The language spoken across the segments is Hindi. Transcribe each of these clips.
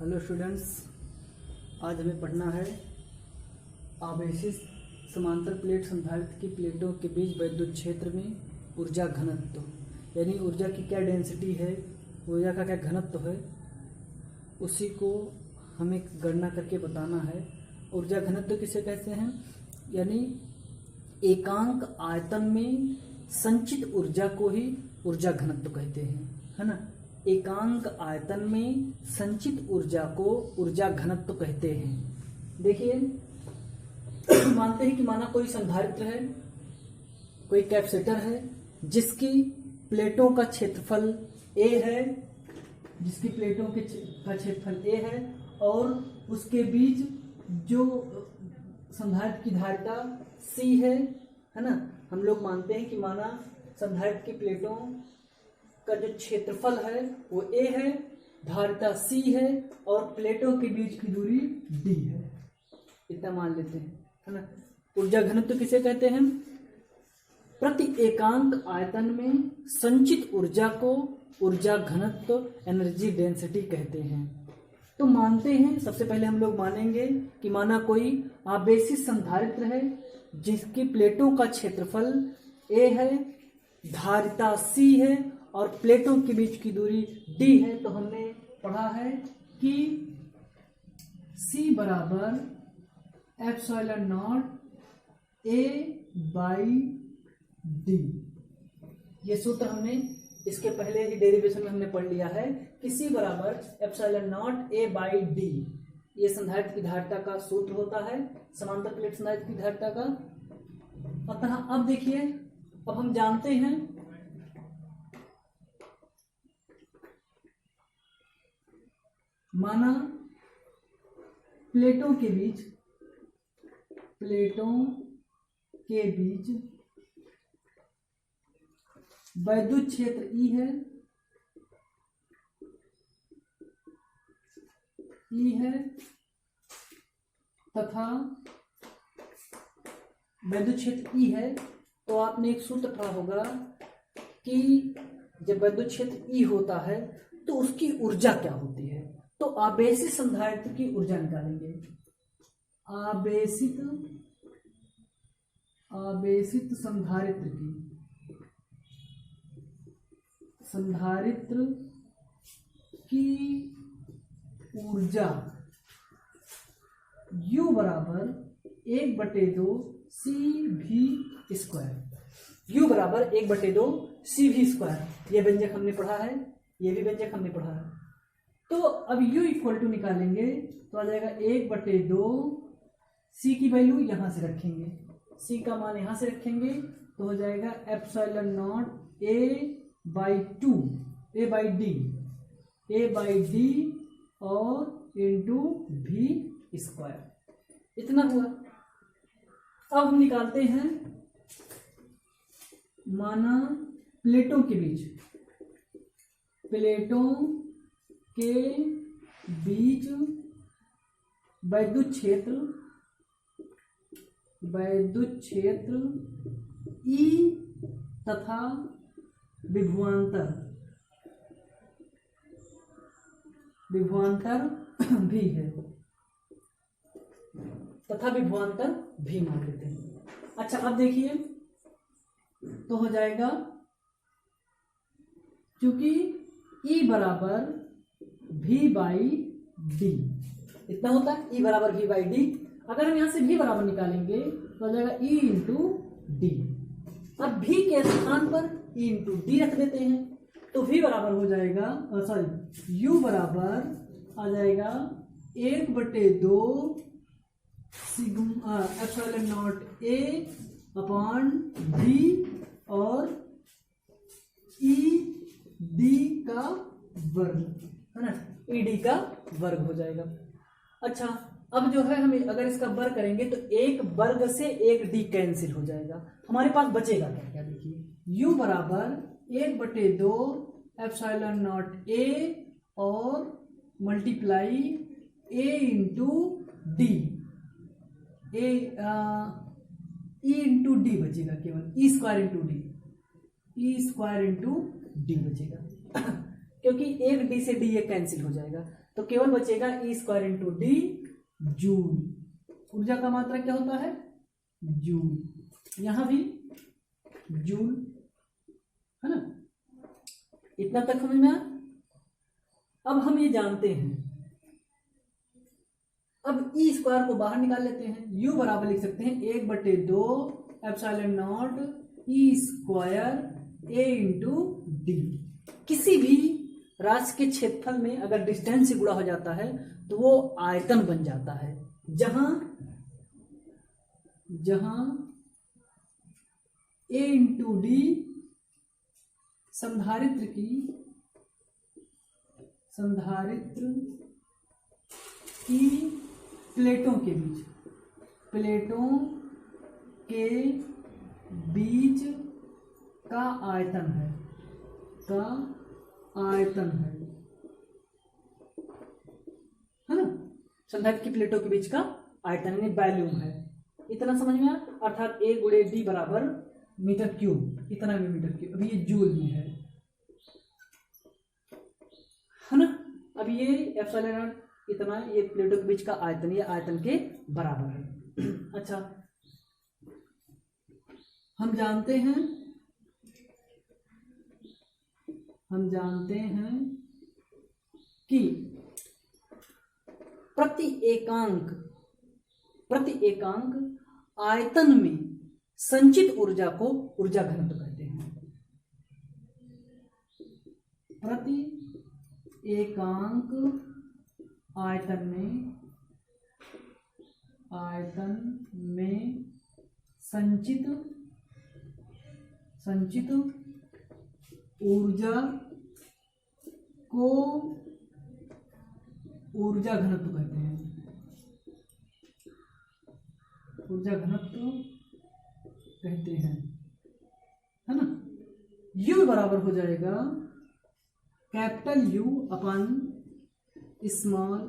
हेलो स्टूडेंट्स, आज हमें पढ़ना है आवेशित समांतर प्लेट संधारित्र की प्लेटों के बीच वैद्युत क्षेत्र में ऊर्जा घनत्व, यानी ऊर्जा की क्या डेंसिटी है, ऊर्जा का क्या घनत्व है, उसी को हमें गणना करके बताना है। ऊर्जा घनत्व किसे कहते हैं? यानी एकांक आयतन में संचित ऊर्जा को ही ऊर्जा घनत्व कहते हैं, है ना। एकांक आयतन में संचित ऊर्जा को ऊर्जा घनत्व कहते हैं। देखिए, मानते हैं कि माना कोई संधारित्र है, कोई कैपेसिटर है जिसकी प्लेटों का क्षेत्रफल A है, जिसकी प्लेटों के का क्षेत्रफल A है और उसके बीच जो संधारित्र की धारिता C है ना। हम लोग मानते हैं कि माना संधारित्र की प्लेटों का जो क्षेत्रफल है वो A है, धारिता C है और प्लेटों के बीच की दूरी D है। इतना मान लेते हैं, है ना। ऊर्जा घनत्व किसे कहते हैं? प्रति एकांक आयतन में संचित ऊर्जा को ऊर्जा घनत्व, एनर्जी डेंसिटी कहते हैं। तो मानते हैं, सबसे पहले हम लोग मानेंगे कि माना कोई आवेशित संधारित्र है जिसकी प्लेटों का क्षेत्रफल A है, धारिता C है और प्लेटों के बीच की दूरी D है। तो हमने पढ़ा है कि C बराबर epsilon not A by D। ये सूत्र हमने इसके पहले ही डेरिवेशन में हमने पढ़ लिया है कि C बराबर epsilon not A by D। ये संधारित्र की धारिता का सूत्र होता है, समांतर प्लेट संधारित्र की धारिता का। अतः अब देखिए, अब हम जानते हैं माना प्लेटों के बीच वैद्युत क्षेत्र E है तथा वैद्युत क्षेत्र E है। तो आपने एक सूत्र पढ़ा होगा कि जब वैद्युत क्षेत्र E होता है तो उसकी ऊर्जा क्या होती है। तो आवेशित संधारित्र की ऊर्जा निकालेंगे। आवेशित संधारित्र की ऊर्जा U बराबर 1/2 CV²। U बराबर 1/2 CV²। यह व्यंजक हमने पढ़ा है, ये भी व्यंजक हमने पढ़ा है। तो अब U इक्वल टू निकालेंगे तो आ जाएगा 1/2। C की वैल्यू यहां से रखेंगे, C का मान यहां से रखेंगे तो हो जाएगा epsilon not A by D और इंटू V²। इतना हुआ। अब हम निकालते हैं माना प्लेटों के बीच वैद्युत क्षेत्र E तथा विभवांतर भी है, तथा विभवांतर भी मान लेते हैं। अच्छा, अब देखिए तो हो जाएगा, क्योंकि E बराबर V बाई D इतना होता है, E बराबर V बाई D। अगर हम यहां से V बराबर निकालेंगे तो हो जाएगा E इंटू D। अब V के स्थान पर E इंटू D रख देते हैं तो V बराबर हो जाएगा, U बराबर आ जाएगा 1/2 epsilon not A upon D और ED का वर्ग, है ना। ED का वर्ग हो जाएगा। अच्छा, अब जो है हमें अगर इसका वर्ग करेंगे तो एक वर्ग से एक D कैंसिल हो जाएगा। हमारे पास बचेगा क्या क्या? देखिए, U बराबर 1/2 एप्सिलॉन नॉट A और multiply A into D, E into D बचेगा, केवल E² इंटू D बचेगा। क्योंकि एक डी से डी ये कैंसिल हो जाएगा, तो केवल बचेगा E² इंटू डी जूल। ऊर्जा का मात्रा क्या होता है? जूल। यहां भी जूल है ना। इतना तक समझ में आया। अब हम ये जानते हैं, अब E² को बाहर निकाल लेते हैं। U बराबर लिख सकते हैं 1/2 epsilon not E² A into D. किसी भी राशि के क्षेत्रफल में अगर डिस्टेंस से गुणा हो जाता है तो वो आयतन बन जाता है। जहां A इंटू डी संधारित्र की प्लेटों के बीच का आयतन है, है ना। संधारित्र की प्लेटों के बीच का आयतन यानी वॉल्यूम है। इतना समझ में आया। अर्थात A गुणे D बराबर मीटर क्यूब, इतना भी मीटर क्यूब। अभी ये जूल में है ना। अब ये एप्सिलॉन नॉट इतना, ये प्लेटों के बीच का आयतन, ये आयतन के बराबर है। अच्छा, हम जानते हैं कि प्रति एकांक आयतन में संचित ऊर्जा को ऊर्जा घनत्व कहते हैं। प्रति एकांक आयतन में संचित ऊर्जा को ऊर्जा घनत्व कहते हैं। है ना। U बराबर हो जाएगा कैपिटल U अपन स्मॉल।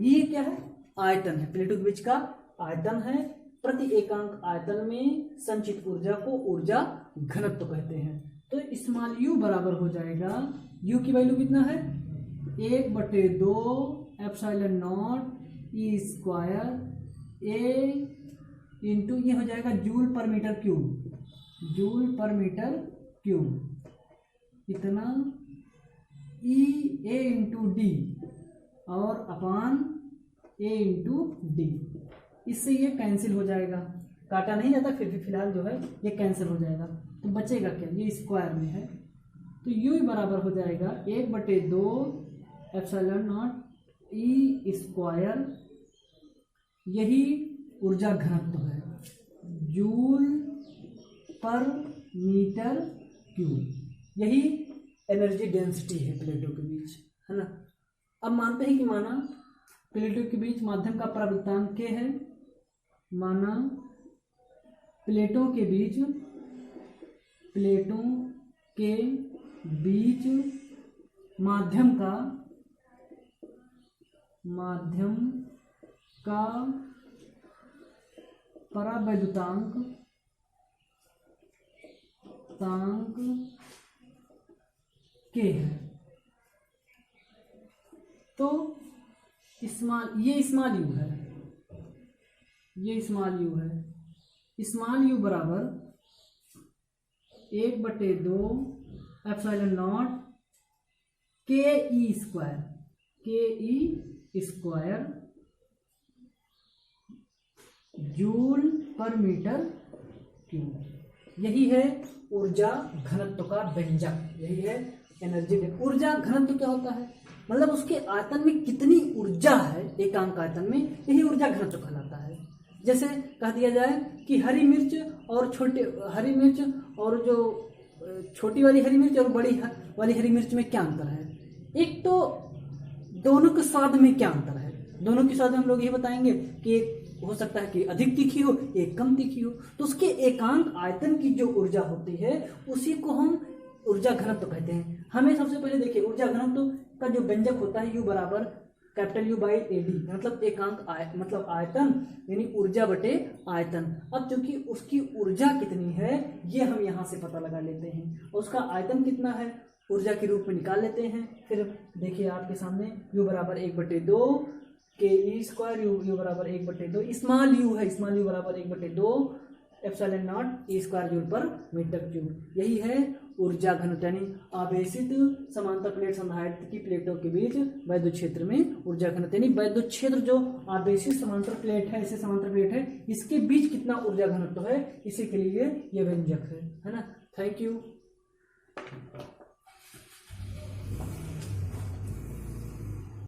ये क्या है? आयतन है, प्लेटों के बीच का आयतन है। प्रति एकांक आयतन में संचित ऊर्जा को ऊर्जा घनत्व कहते हैं। तो स्मॉल u बराबर हो जाएगा, u की वैल्यू कितना है? 1/2 epsilon not E² A into ये हो जाएगा जूल पर मीटर क्यूब, इतना E A इंटू डी और अपान A इंटू डी। इससे ये कैंसिल हो जाएगा, काटा नहीं जाता, फिर भी फिलहाल जो है ये कैंसिल हो जाएगा। तो बचेगा क्या? ये स्क्वायर में है, तो U बराबर हो जाएगा 1/2 एप्सिलॉन नॉट E²। यही ऊर्जा घनत्व है, जूल पर मीटर क्यूब। यही एनर्जी डेंसिटी है प्लेटों के बीच, है ना। अब मानते हैं कि माना प्लेटों के बीच माध्यम का प्रवृत्तांक K है। माना प्लेटों के बीच माध्यम का परावैद्युतांक K है। तो ये स्मॉल u है, स्मॉल u बराबर 1/2 epsilon naught KE² joule per metre cube. यही है ऊर्जा घनत्व का व्यंजक, यही है एनर्जी। ऊर्जा घनत्व क्या होता है? मतलब उसके आयतन में कितनी ऊर्जा है एकांक आयतन में, यही ऊर्जा घनत्व कहलाता है। जैसे कह दिया जाए कि हरी मिर्च और जो छोटी वाली हरी मिर्च और बड़ी वाली हरी मिर्च में क्या अंतर है? एक तो दोनों के स्वाद में क्या अंतर है? दोनों के स्वाद में हम लोग ये बताएंगे कि एक हो सकता है कि अधिक तीखी हो, एक कम तीखी हो। तो उसके एकांक आयतन की जो ऊर्जा होती है उसी को हम ऊर्जा घनत्व कहते हैं। हमें सबसे पहले देखिए ऊर्जा घनत्व का जो व्यंजक होता है U बराबर कैपिटल U बाई AD, मतलब एकांक मतलब आयतन यानी ऊर्जा बटे आयतन। अब चूंकि उसकी ऊर्जा कितनी है ये हम यहाँ से पता लगा लेते हैं। उसका आयतन कितना है? ऊर्जा के रूप में निकाल लेते हैं। फिर देखिए आपके सामने u बराबर 1/2 के ई स्क्वायर यू बराबर 1/2 स्मॉल यू है, स्मॉल यू बराबर 1/2 epsilon naught E square joule per metre cube. यही है ऊर्जा घनत्व, यानी आवेशित समांतर प्लेट संधारित्र की प्लेटों के बीच वैद्युत क्षेत्र में ऊर्जा घनत्व, यानी वैद्युत क्षेत्र जो आवेशित समांतर प्लेट है, इसे समांतर प्लेट है, इसके बीच कितना ऊर्जा घनत्व है, इसी के लिए ये व्यंजक है ना। Thank you.